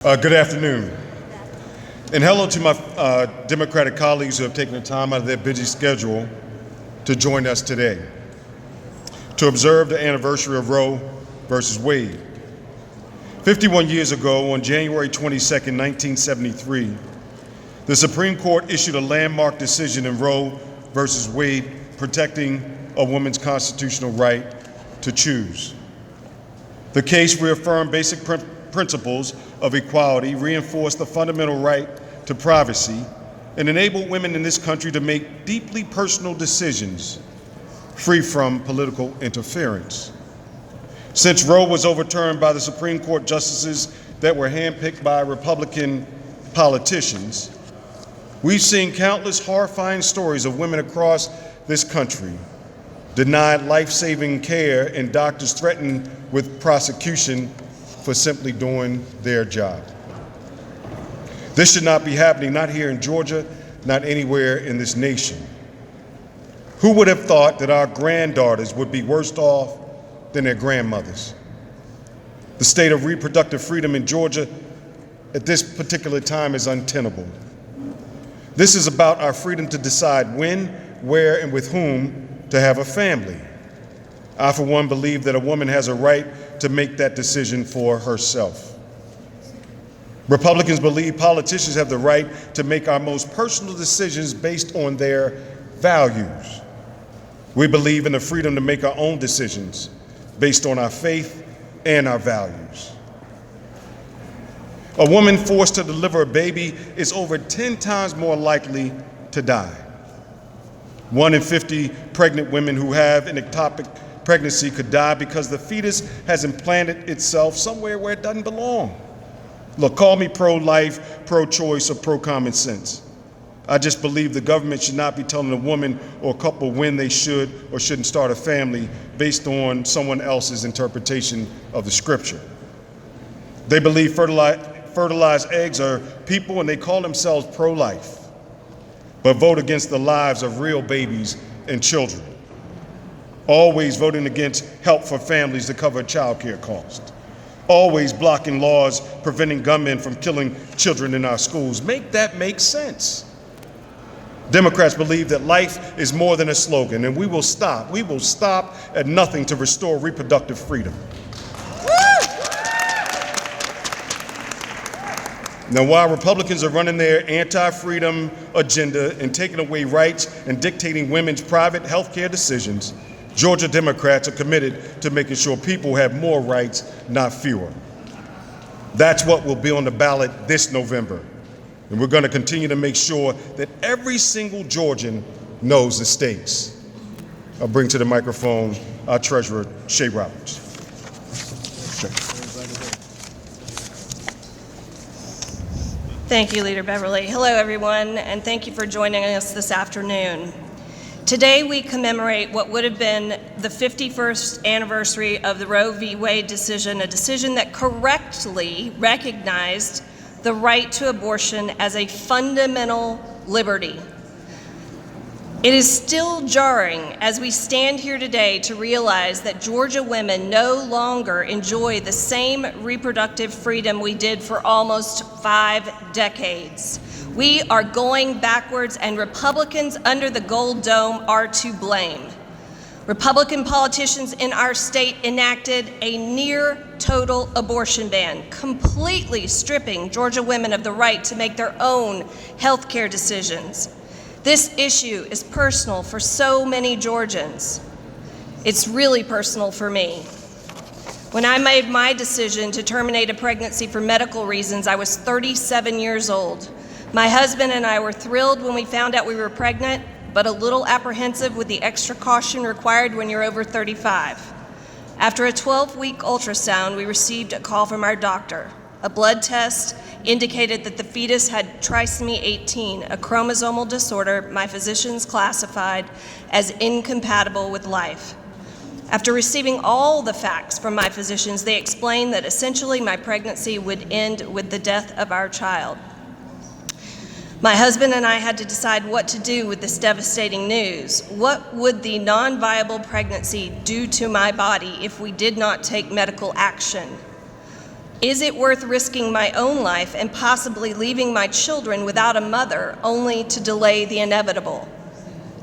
Good afternoon, and hello to my Democratic colleagues who have taken the time out of their busy schedule to join us today to observe the anniversary of Roe versus Wade. 51 years ago, on January 22nd, 1973, the Supreme Court issued a landmark decision in Roe versus Wade protecting a woman's constitutional right to choose. The case reaffirmed basic principles of equality, reinforced the fundamental right to privacy, and enabled women in this country to make deeply personal decisions free from political interference. Since Roe was overturned by the Supreme Court justices that were handpicked by Republican politicians, we've seen countless horrifying stories of women across this country denied life-saving care and doctors threatened with prosecution for simply doing their job. This should not be happening, not here in Georgia, not anywhere in this nation. Who would have thought that our granddaughters would be worse off than their grandmothers? The state of reproductive freedom in Georgia at this particular time is untenable. This is about our freedom to decide when, where, and with whom to have a family. I, for one, believe that a woman has a right to make that decision for herself. Republicans believe politicians have the right to make our most personal decisions based on their values. We believe in the freedom to make our own decisions based on our faith and our values. A woman forced to deliver a baby is over 10 times more likely to die. 1 in 50 pregnant women who have an ectopic pregnancy could die because the fetus has implanted itself somewhere where it doesn't belong. Look, call me pro-life, pro-choice, or pro-common sense. I just believe the government should not be telling a woman or a couple when they should or shouldn't start a family based on someone else's interpretation of the scripture. They believe fertilized eggs are people and they call themselves pro-life, but vote against the lives of real babies and children. Always voting against help for families to cover child care costs. Always blocking laws preventing gunmen from killing children in our schools. Make that make sense. Democrats believe that life is more than a slogan, and we will stop at nothing to restore reproductive freedom. Now, while Republicans are running their anti-freedom agenda and taking away rights and dictating women's private health care decisions, Georgia Democrats are committed to making sure people have more rights, not fewer. That's what will be on the ballot this November. And we're going to continue to make sure that every single Georgian knows the stakes. I'll bring to the microphone our treasurer, Shay Roberts. Thank you, Leader Beverly. Hello, everyone, and thank you for joining us this afternoon. Today, we commemorate what would have been the 51st anniversary of the Roe v. Wade decision, a decision that correctly recognized the right to abortion as a fundamental liberty. It is still jarring as we stand here today to realize that Georgia women no longer enjoy the same reproductive freedom we did for almost 5 decades. We are going backwards, and Republicans under the Gold Dome are to blame. Republican politicians in our state enacted a near total abortion ban, completely stripping Georgia women of the right to make their own health care decisions. This issue is personal for so many Georgians. It's really personal for me. When I made my decision to terminate a pregnancy for medical reasons, I was 37 years old. My husband and I were thrilled when we found out we were pregnant, but a little apprehensive with the extra caution required when you're over 35. After a 12-week ultrasound, we received a call from our doctor. A blood test indicated that the fetus had trisomy 18, a chromosomal disorder my physicians classified as incompatible with life. After receiving all the facts from my physicians, they explained that essentially my pregnancy would end with the death of our child. My husband and I had to decide what to do with this devastating news. What would the non-viable pregnancy do to my body if we did not take medical action? Is it worth risking my own life and possibly leaving my children without a mother only to delay the inevitable?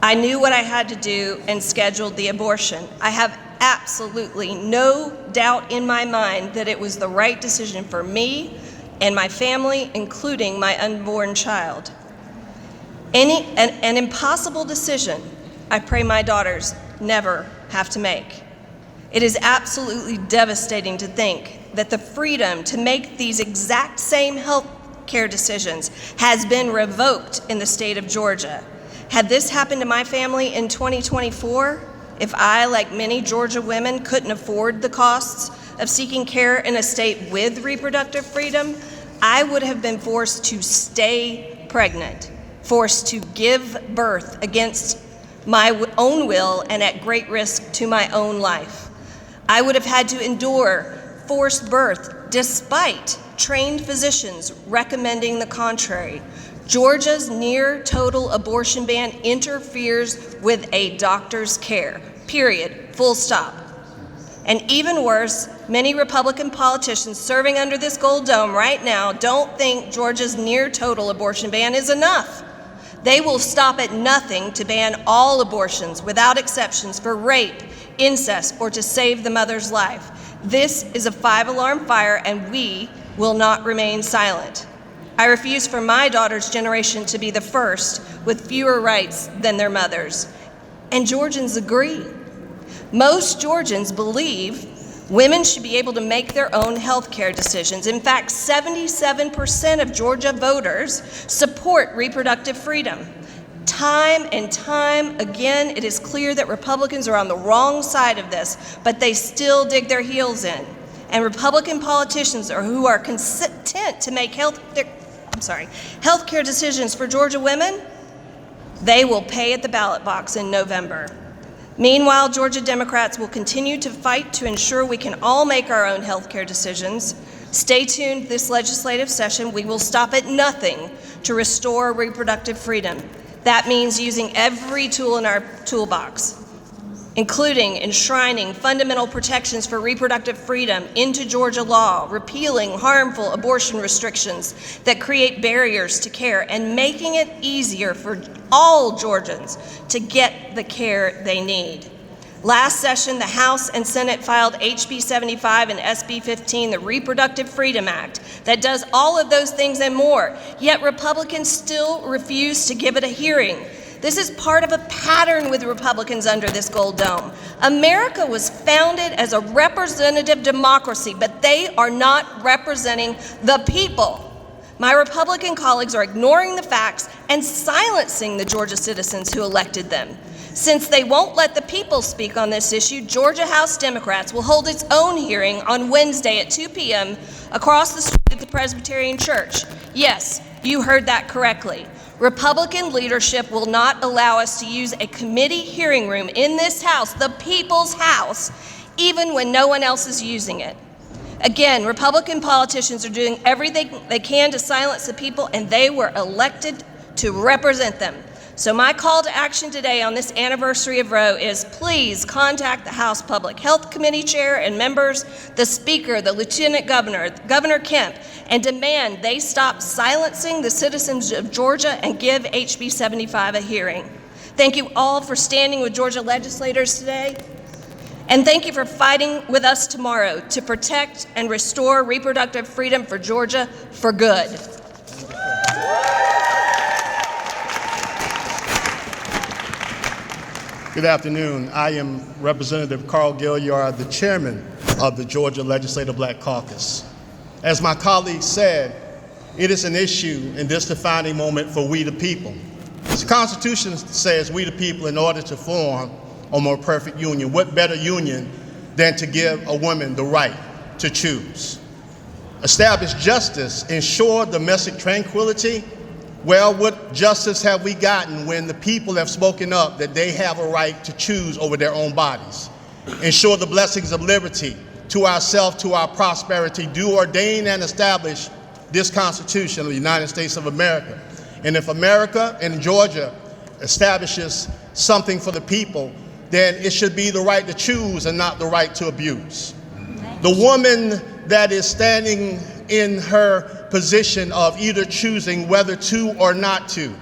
I knew what I had to do and scheduled the abortion. I have absolutely no doubt in my mind that it was the right decision for me and my family, including my unborn child. An impossible decision I pray my daughters never have to make. It is absolutely devastating to think that the freedom to make these exact same health care decisions has been revoked in the state of Georgia. Had this happened to my family in 2024, if I, like many Georgia women, couldn't afford the costs of seeking care in a state with reproductive freedom, I would have been forced to stay pregnant, forced to give birth against my own will and at great risk to my own life. I would have had to endure forced birth despite trained physicians recommending the contrary. Georgia's near total abortion ban interferes with a doctor's care, period, full stop. And even worse, many Republican politicians serving under this gold dome right now don't think Georgia's near total abortion ban is enough. They will stop at nothing to ban all abortions without exceptions for rape, incest, or to save the mother's life. This is a 5-alarm fire, and we will not remain silent. I refuse for my daughter's generation to be the first with fewer rights than their mothers. And Georgians agree. Most Georgians believe women should be able to make their own health care decisions. In fact, 77% of Georgia voters support reproductive freedom. Time and time again, it is clear that Republicans are on the wrong side of this, but they still dig their heels in. And Republican politicians who are content to make health care decisions for Georgia women, they will pay at the ballot box in November. Meanwhile, Georgia Democrats will continue to fight to ensure we can all make our own health care decisions. Stay tuned this legislative session. We will stop at nothing to restore reproductive freedom. That means using every tool in our toolbox, including enshrining fundamental protections for reproductive freedom into Georgia law, repealing harmful abortion restrictions that create barriers to care, and making it easier for all Georgians to get the care they need. Last session, the House and Senate filed HB 75 and SB 15, the Reproductive Freedom Act, that does all of those things and more, yet Republicans still refuse to give it a hearing. This is part of a pattern with Republicans under this gold dome. America was founded as a representative democracy, but they are not representing the people. My Republican colleagues are ignoring the facts and silencing the Georgia citizens who elected them. Since they won't let the people speak on this issue, Georgia House Democrats will hold its own hearing on Wednesday at 2 p.m. across the street at the Presbyterian Church. Yes, you heard that correctly. Republican leadership will not allow us to use a committee hearing room in this House, the people's house, even when no one else is using it. Again, Republican politicians are doing everything they can to silence the people, and they were elected to represent them. So my call to action today on this anniversary of Roe is please contact the House Public Health Committee Chair and members, the Speaker, the Lieutenant Governor, Governor Kemp, and demand they stop silencing the citizens of Georgia and give HB 75 a hearing. Thank you all for standing with Georgia legislators today. And thank you for fighting with us tomorrow to protect and restore reproductive freedom for Georgia for good. Good afternoon. I am Representative Carl Gilliard, the chairman of the Georgia Legislative Black Caucus. As my colleague said, it is an issue in this defining moment for we the people. The Constitution says we the people in order to form a more perfect union. What better union than to give a woman the right to choose? Establish justice, ensure domestic tranquility. Well, what justice have we gotten when the people have spoken up that they have a right to choose over their own bodies? Ensure the blessings of liberty to ourselves, to our prosperity, do ordain and establish this Constitution of the United States of America. And if America and Georgia establishes something for the people, then it should be the right to choose and not the right to abuse. The woman that is standing in her position of either choosing whether to or not to.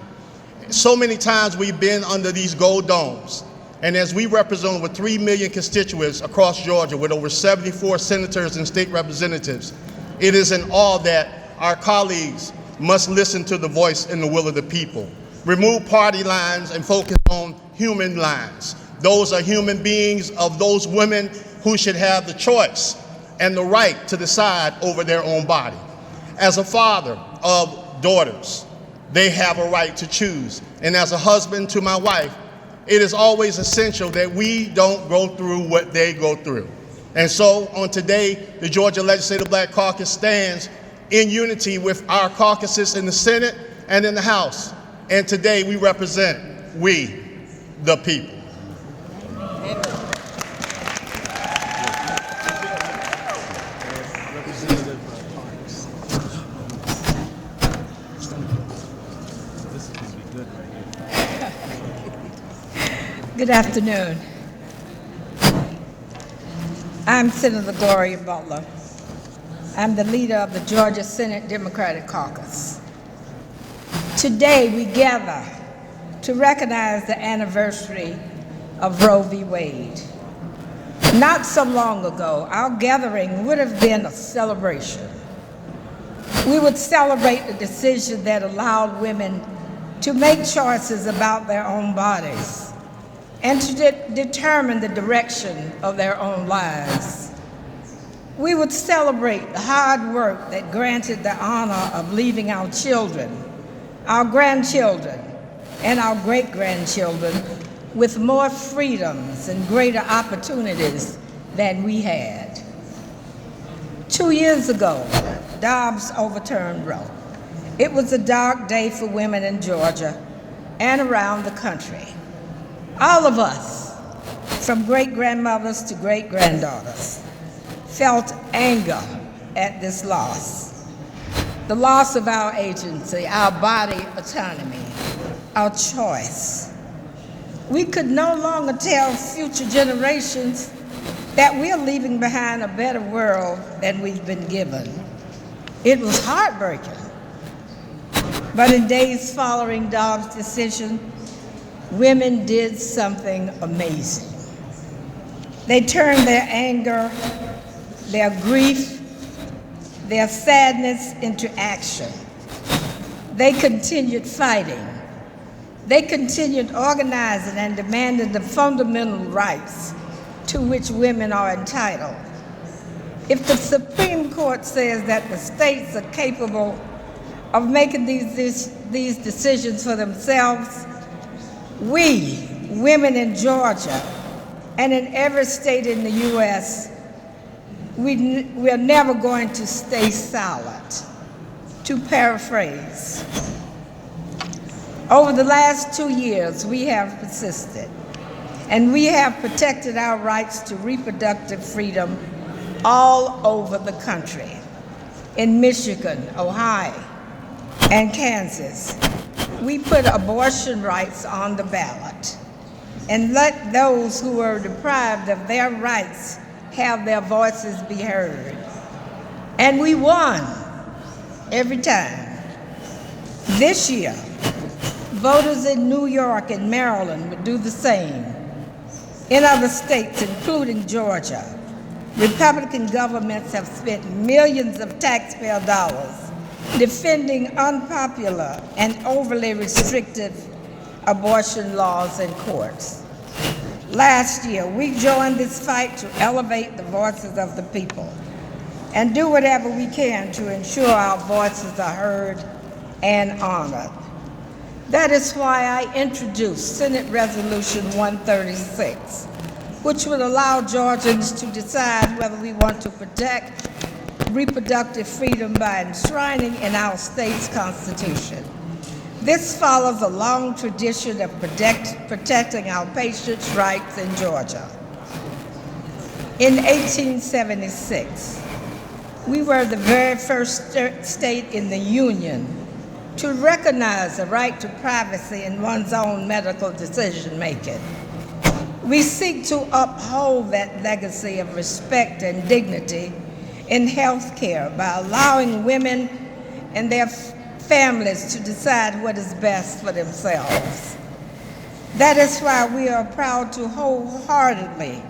So many times we've been under these gold domes, and as we represent over 3 million constituents across Georgia with over 74 senators and state representatives, it is in awe that our colleagues must listen to the voice and the will of the people. Remove party lines and focus on human lines. Those are human beings, of those women who should have the choice and the right to decide over their own body. As a father of daughters, they have a right to choose. And as a husband to my wife, it is always essential that we don't go through what they go through. And so on today, the Georgia Legislative Black Caucus stands in unity with our caucuses in the Senate and in the House. And today we represent we, the people. Good afternoon. I'm Senator Gloria Butler. I'm the leader of the Georgia Senate Democratic Caucus. Today we gather to recognize the anniversary of Roe v. Wade. Not so long ago, our gathering would have been a celebration. We would celebrate the decision that allowed women to make choices about their own bodies and to determine the direction of their own lives. We would celebrate the hard work that granted the honor of leaving our children, our grandchildren, and our great-grandchildren with more freedoms and greater opportunities than we had. 2 years ago, Dobbs overturned Roe. It was a dark day for women in Georgia and around the country. All of us, from great-grandmothers to great-granddaughters, felt anger at this loss. The loss of our agency, our body autonomy, our choice. We could no longer tell future generations that we're leaving behind a better world than we've been given. It was heartbreaking. But in days following Dobbs' decision, women did something amazing. They turned their anger, their grief, their sadness into action. They continued fighting. They continued organizing and demanding the fundamental rights to which women are entitled. If the Supreme Court says that the states are capable of making these decisions for themselves, we, women in Georgia, and in every state in the U.S., we're never going to stay silent. To paraphrase, over the last 2 years, we have persisted, and we have protected our rights to reproductive freedom all over the country. In Michigan, Ohio, and Kansas, we put abortion rights on the ballot and let those who were deprived of their rights have their voices be heard. And we won every time. This year, voters in New York and Maryland would do the same. In other states, including Georgia, Republican governments have spent millions of taxpayer dollars defending unpopular and overly restrictive abortion laws in courts. Last year, we joined this fight to elevate the voices of the people and do whatever we can to ensure our voices are heard and honored. That is why I introduced Senate Resolution 136, which would allow Georgians to decide whether we want to protect reproductive freedom by enshrining in our state's constitution. This follows a long tradition of protecting our patients' rights in Georgia. In 1876, we were the very first state in the Union to recognize the right to privacy in one's own medical decision-making. We seek to uphold that legacy of respect and dignity in health care by allowing women and their families to decide what is best for themselves. That is why we are proud to wholeheartedly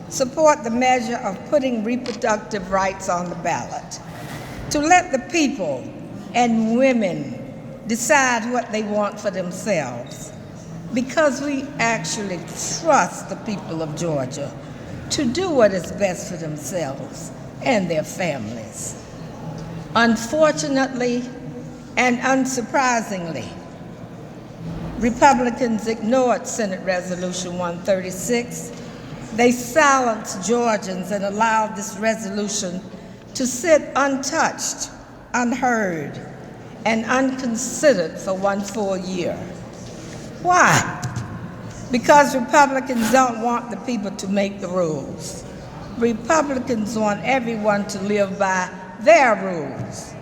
support the measure of putting reproductive rights on the ballot, to let the people and women decide what they want for themselves, because we actually trust the people of Georgia to do what is best for themselves and their families. Unfortunately and unsurprisingly, Republicans ignored Senate Resolution 136. They silenced Georgians and allowed this resolution to sit untouched, unheard, and unconsidered for one full year. Why? Because Republicans don't want the people to make the rules. Republicans want everyone to live by their rules,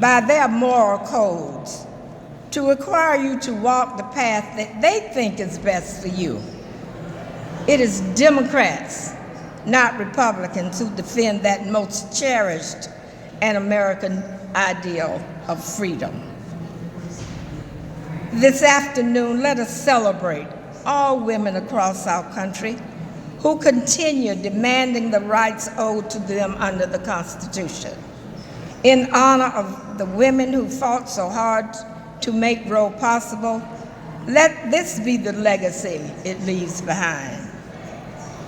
by their moral codes, to require you to walk the path that they think is best for you. It is Democrats, not Republicans, who defend that most cherished and American ideal of freedom. This afternoon, let us celebrate all women across our country who continue demanding the rights owed to them under the Constitution. In honor of the women who fought so hard to make Roe possible, let this be the legacy it leaves behind.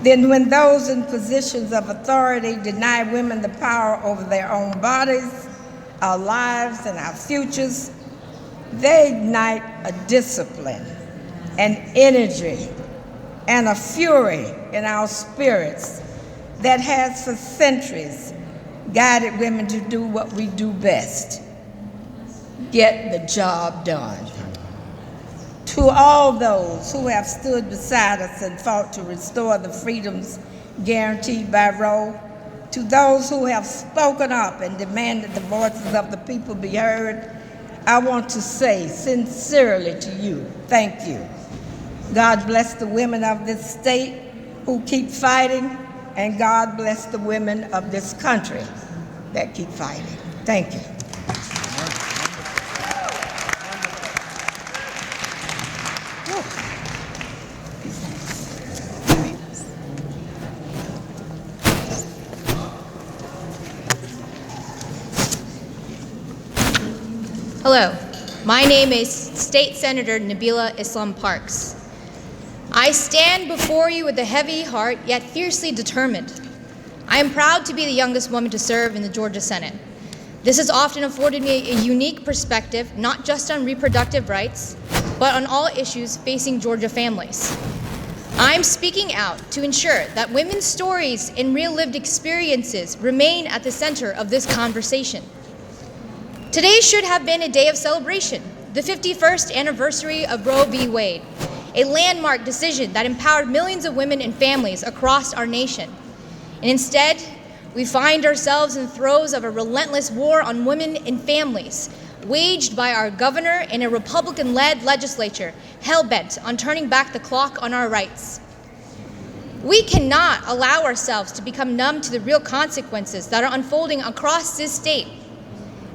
Then when those in positions of authority deny women the power over their own bodies, our lives, and our futures, they ignite a discipline, an energy, and a fury in our spirits that has for centuries guided women to do what we do best: get the job done. To all those who have stood beside us and fought to restore the freedoms guaranteed by Roe, to those who have spoken up and demanded the voices of the people be heard, I want to say sincerely to you, thank you. God bless the women of this state who keep fighting, and God bless the women of this country that keep fighting. Thank you. Hello, my name is State Senator Nabila Islam Parks. I stand before you with a heavy heart, yet fiercely determined. I am proud to be the youngest woman to serve in the Georgia Senate. This has often afforded me a unique perspective, not just on reproductive rights, but on all issues facing Georgia families. I'm speaking out to ensure that women's stories and real lived experiences remain at the center of this conversation. Today should have been a day of celebration, the 51st anniversary of Roe v. Wade, a landmark decision that empowered millions of women and families across our nation. And instead, we find ourselves in the throes of a relentless war on women and families, waged by our governor and a Republican-led legislature hell-bent on turning back the clock on our rights. We cannot allow ourselves to become numb to the real consequences that are unfolding across this state.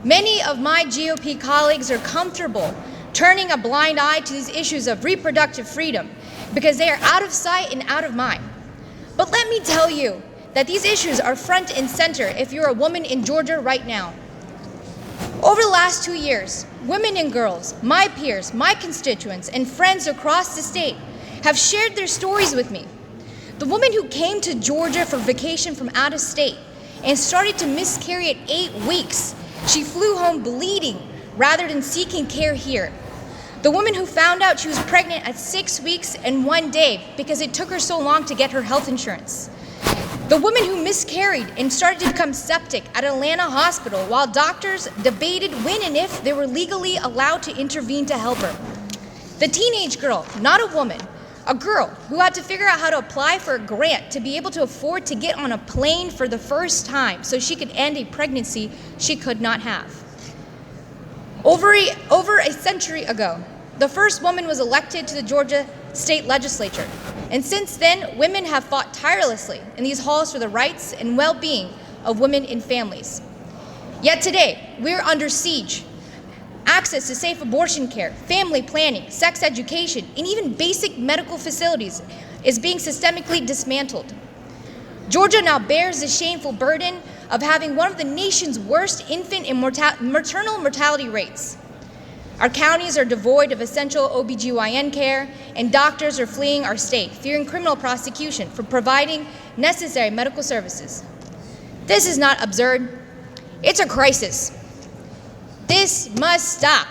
Many of my GOP colleagues are comfortable turning a blind eye to these issues of reproductive freedom because they are out of sight and out of mind. But let me tell you that these issues are front and center if you're a woman in Georgia right now. Over the last 2 years, women and girls, my peers, my constituents, and friends across the state have shared their stories with me. The woman who came to Georgia for vacation from out of state and started to miscarry at 8 weeks. She flew home bleeding rather than seeking care here. The woman who found out she was pregnant at 6 weeks and 1 day because it took her so long to get her health insurance. The woman who miscarried and started to become septic at Atlanta Hospital while doctors debated when and if they were legally allowed to intervene to help her. The teenage girl, not a woman, a girl who had to figure out how to apply for a grant to be able to afford to get on a plane for the first time so she could end a pregnancy she could not have. Over a century ago, the first woman was elected to the Georgia state legislature. And since then, women have fought tirelessly in these halls for the rights and well-being of women and families. Yet today, we're under siege. Access to safe abortion care, family planning, sex education, and even basic medical facilities is being systemically dismantled. Georgia now bears the shameful burden of having one of the nation's worst infant and maternal mortality rates. Our counties are devoid of essential OBGYN care, and doctors are fleeing our state, fearing criminal prosecution for providing necessary medical services. This is not absurd. It's a crisis. This must stop.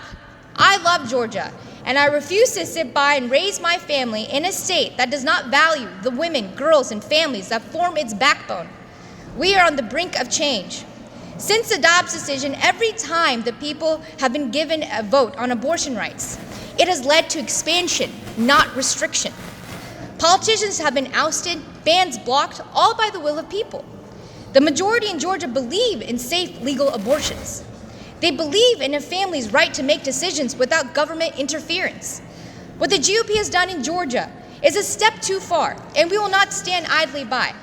I love Georgia, and I refuse to sit by and raise my family in a state that does not value the women, girls, and families that form its backbone. We are on the brink of change. Since the Dobbs decision, every time the people have been given a vote on abortion rights, it has led to expansion, not restriction. Politicians have been ousted, bans blocked, all by the will of people. The majority in Georgia believe in safe, legal abortions. They believe in a family's right to make decisions without government interference. What the GOP has done in Georgia is a step too far, and we will not stand idly by.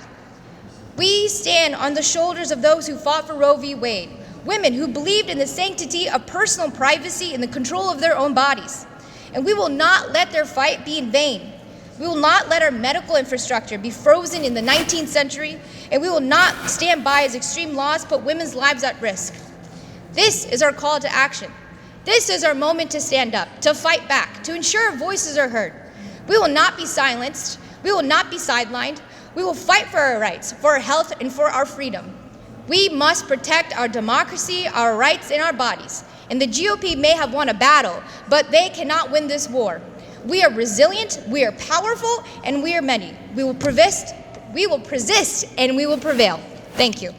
We stand on the shoulders of those who fought for Roe v. Wade, women who believed in the sanctity of personal privacy and the control of their own bodies. And we will not let their fight be in vain. We will not let our medical infrastructure be frozen in the 19th century, and we will not stand by as extreme laws put women's lives at risk. This is our call to action. This is our moment to stand up, to fight back, to ensure our voices are heard. We will not be silenced. We will not be sidelined. We will fight for our rights, for our health, and for our freedom. We must protect our democracy, our rights, and our bodies. And the GOP may have won a battle, but they cannot win this war. We are resilient, we are powerful, and we are many. We will persist, and we will prevail. Thank you.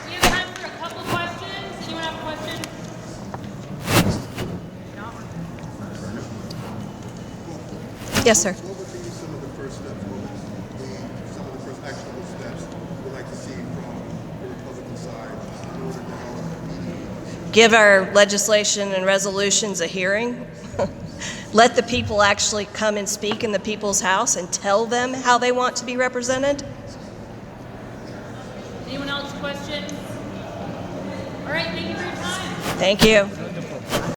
We have time for a couple questions. Anyone have a question? Yes, sir. What would be some of the first steps, some of the first actionable steps you'd like to see from the Republican side in order to help? Give our legislation and resolutions a hearing. Let the people actually come and speak in the people's house and tell them how they want to be represented. Anyone else question? All right, thank you for your time. Thank you.